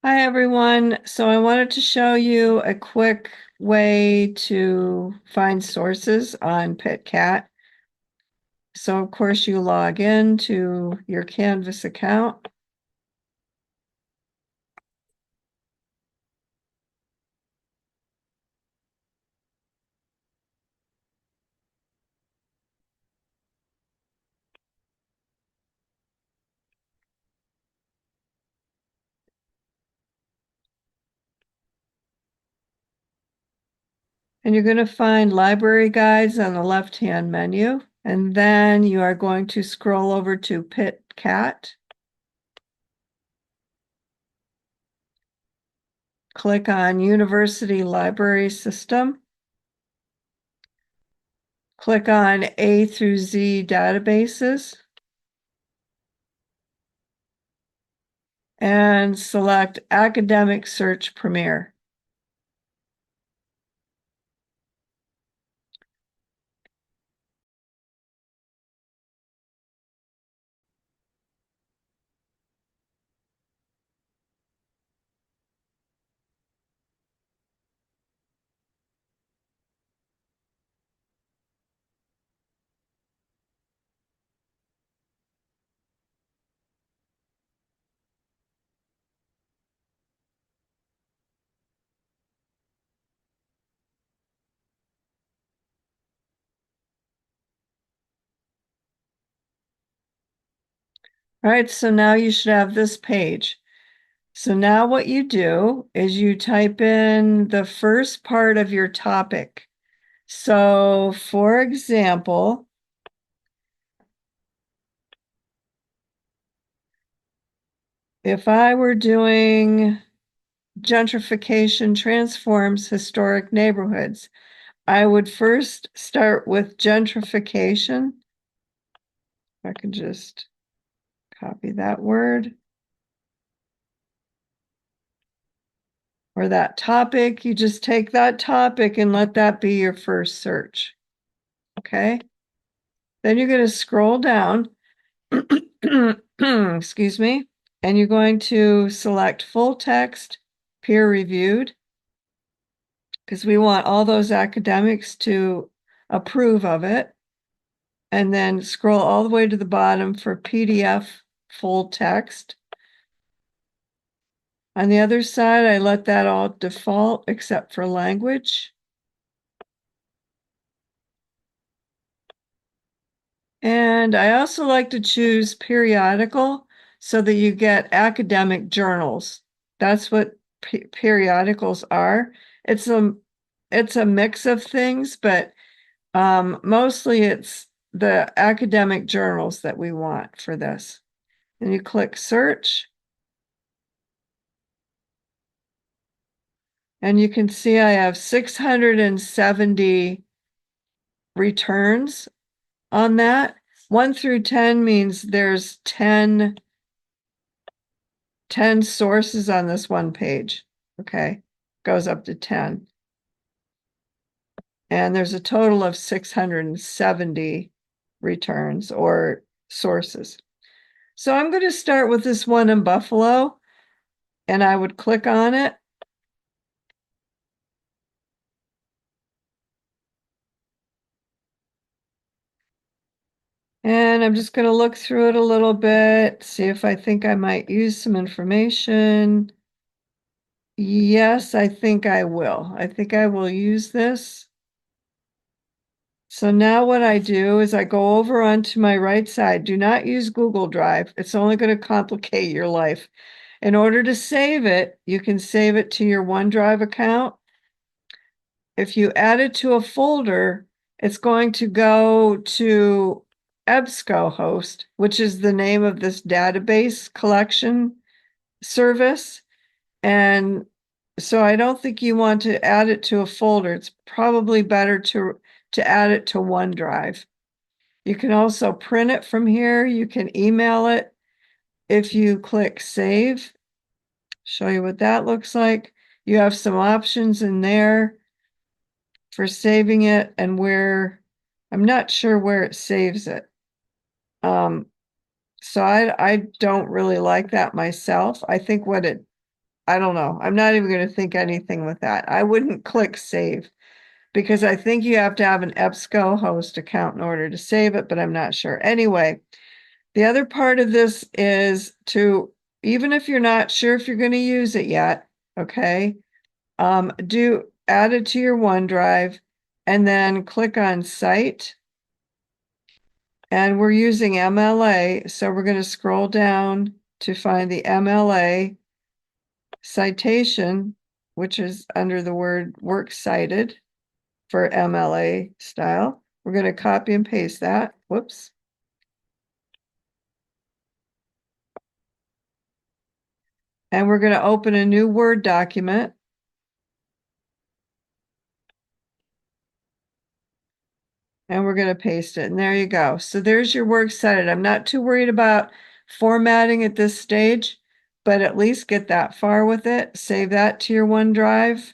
Hi, everyone. So I wanted to show you a quick way to find sources on PittCat. So of course you log in to your Canvas account. And you're going to find library guides on the left-hand menu. And then you are going to scroll over to PittCat. Click on University Library System. Click on A through Z databases. And select Academic Search Premier. All right, so now you should have this page. So now what you do is you type in the first part of your topic. So for example, if I were doing gentrification transforms historic neighborhoods, I would first start with gentrification. I can just copy that word. Or that topic, you just take that topic and let that be your first search. Okay. Then you're going to scroll down, excuse me, and you're going to select full text, peer reviewed, because we want all those academics to approve of it. And then scroll all the way to the bottom for PDF full text. On the other side, I let that all default except for language. And I also like to choose periodical so that you get academic journals. That's what periodicals are. It's a mix of things, but mostly it's the academic journals that we want for this. And you click search. And you can see I have 670 returns on that. 1 through 10 means there's 10 sources on this one page. Okay, goes up to 10. And there's a total of 670 returns or sources. So I'm going to start with this one in Buffalo, and I would click on it. And I'm just going to look through it a little bit, see if I think I might use some information. Yes, I think I will. I think I will use this. So now what I do is I go over onto my right side. Do not use Google Drive. It's only going to complicate your life. In order to save it, you can save it to your OneDrive account. If you add it to a folder, it's going to go to EBSCOhost, which is the name of this database collection service. And so I don't think you want to add it to a folder. It's probably better to add it to OneDrive. You can also print it from here. You can email it. If you click save, show you what that looks like. You have some options in there for saving it and where, I'm not sure where it saves it. So I don't really like that myself. I think what it I don't know. I'm not even going to think anything with that. I wouldn't click save because I think you have to have an EBSCO host account in order to save it, but I'm not sure. Anyway, the other part of this is to, even if you're not sure if you're going to use it yet, okay, do add it to your OneDrive and then click on Cite. And we're using MLA, so we're going to scroll down to find the MLA citation, which is under the word works cited for MLA style. We're going to copy and paste that. Whoops. And we're going to open a new Word document. And we're going to paste it. And there you go. So there's your works cited. I'm not too worried about formatting at this stage, but at least get that far with it. Save that to your OneDrive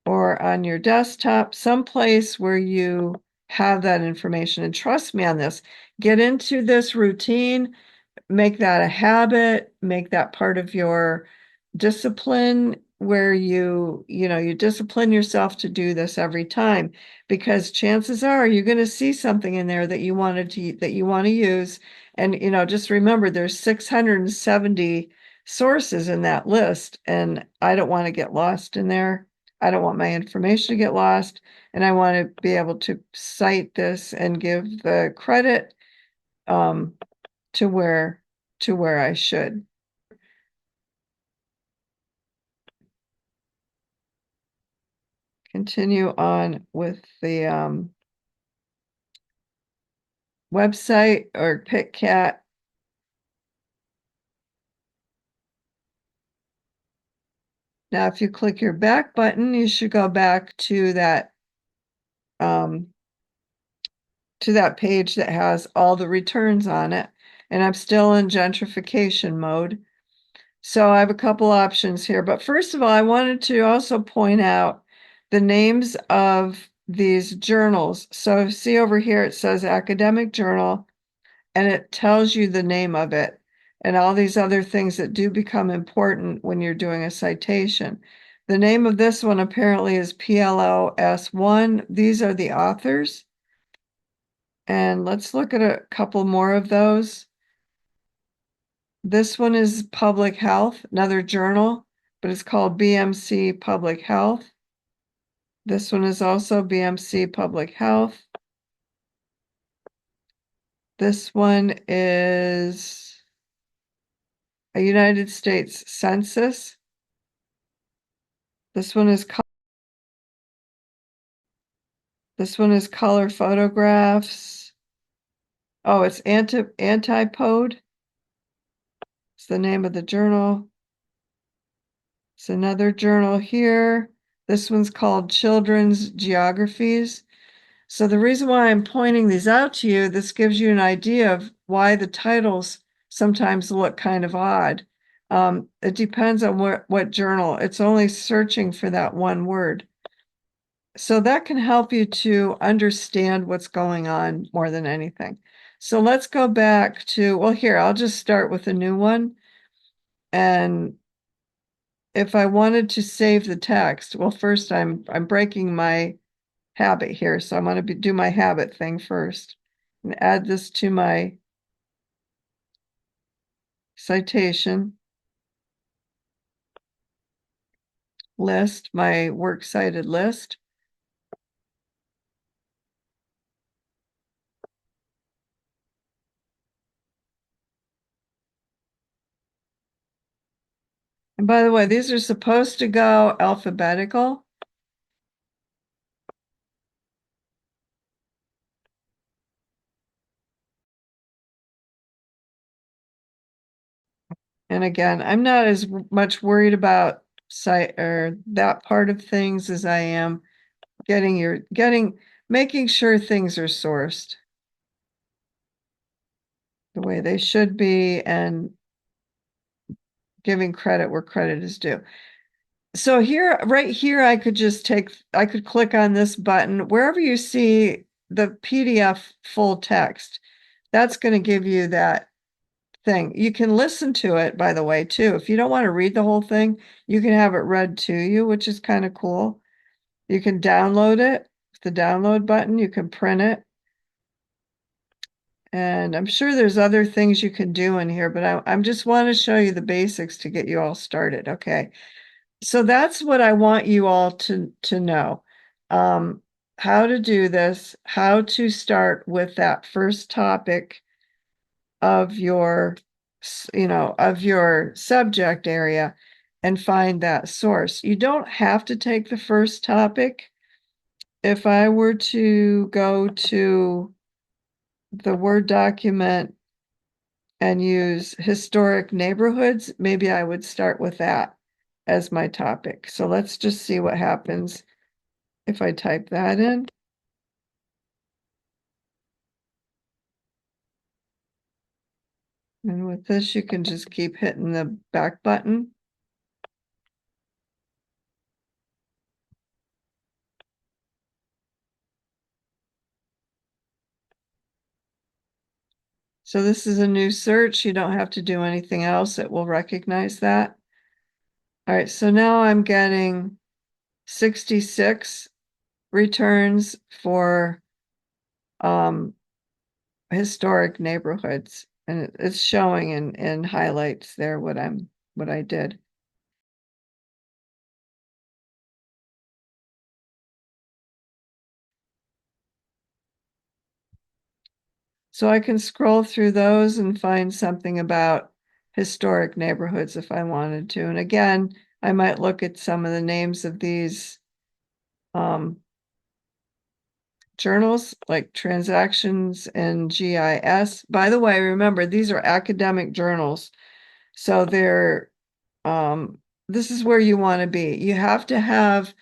or on your desktop, someplace where you have that information. And trust me on this, get into this routine, make that a habit, make that part of your discipline where you discipline yourself to do this every time, because chances are you're going to see something in there that you want to use. And just remember there's 670 sources in that list, and I don't want to get lost in there. I don't want my information to get lost, and I want to be able to cite this and give the credit um, to where I should. Continue on with the website or PittCat. Now, if you click your back button, you should go back to that page that has all the returns on it. And I'm still in gentrification mode. So I have a couple options here. But first of all, I wanted to also point out the names of these journals. So see over here, it says academic journal, and it tells you the name of it and all these other things that do become important when you're doing a citation. The name of this one apparently is PLOS1. These are the authors. And let's look at a couple more of those. This one is Public Health, another journal, but it's called BMC Public Health. This one is also BMC Public Health. This one is a United States Census. This one is color photographs. Oh, it's Antipode. It's the name of the journal. It's another journal here. This one's called Children's Geographies. So the reason why I'm pointing these out to you, this gives you an idea of why the titles sometimes look kind of odd. It depends on what journal. It's only searching for that one word. So that can help you to understand what's going on more than anything. So let's go back to, well, here, I'll just start with a new one. And if I wanted to save the text, well, first I'm breaking my habit here. So I'm going to do my habit thing first and add this to my citation list, my works cited list. And by the way, these are supposed to go alphabetical. And again, I'm not as much worried about site or that part of things as I am making sure things are sourced the way they should be and giving credit where credit is due. So here, right here, I could click on this button wherever you see the PDF full text. That's going to give you that thing. You can listen to it, by the way, too. If you don't want to read the whole thing, you can have it read to you, which is kind of cool. You can download it, the download button, you can print it. And I'm sure there's other things you can do in here, but I'm just want to show you the basics to get you all started. Okay. So that's what I want you all to know. How to do this, how to start with that first topic of your, of your subject area and find that source. You don't have to take the first topic. If I were to go to the Word document and use historic neighborhoods, maybe I would start with that as my topic. So let's just see what happens if I type that in. And with this, you can just keep hitting the back button. So this is a new search. You don't have to do anything else. It will recognize that. All right, so now I'm getting 66 returns for historic neighborhoods. And it's showing in highlights there what I did. So I can scroll through those and find something about historic neighborhoods if I wanted to. And again, I might look at some of the names of these journals, like Transactions and GIS. By the way, remember, these are academic journals. So this is where you want to be. You have to have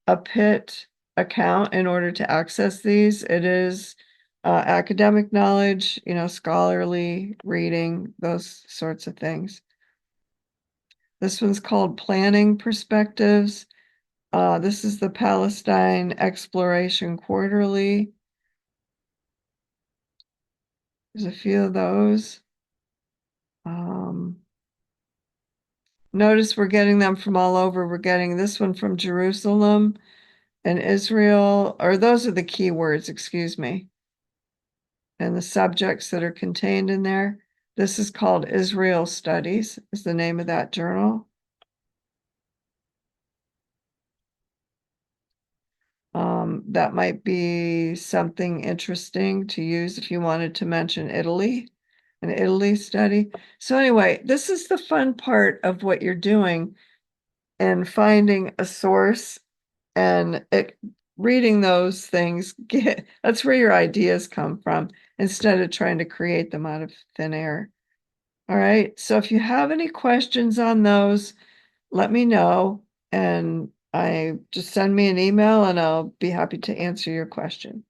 a Pitt account in order to access these. It is academic knowledge, scholarly reading, those sorts of things. This one's called Planning Perspectives. This is the Palestine Exploration Quarterly. There's a few of those. Notice we're getting them from all over. We're getting this one from Jerusalem and Israel, or those are the keywords, excuse me, and the subjects that are contained in there. This is called Israel Studies, is the name of that journal. That might be something interesting to use if you wanted to mention Italy, an Italy study. So anyway, this is the fun part of what you're doing and finding a source and reading those things. That's where your ideas come from instead of trying to create them out of thin air. All right. So if you have any questions on those, let me know and I just send me an email and I'll be happy to answer your question.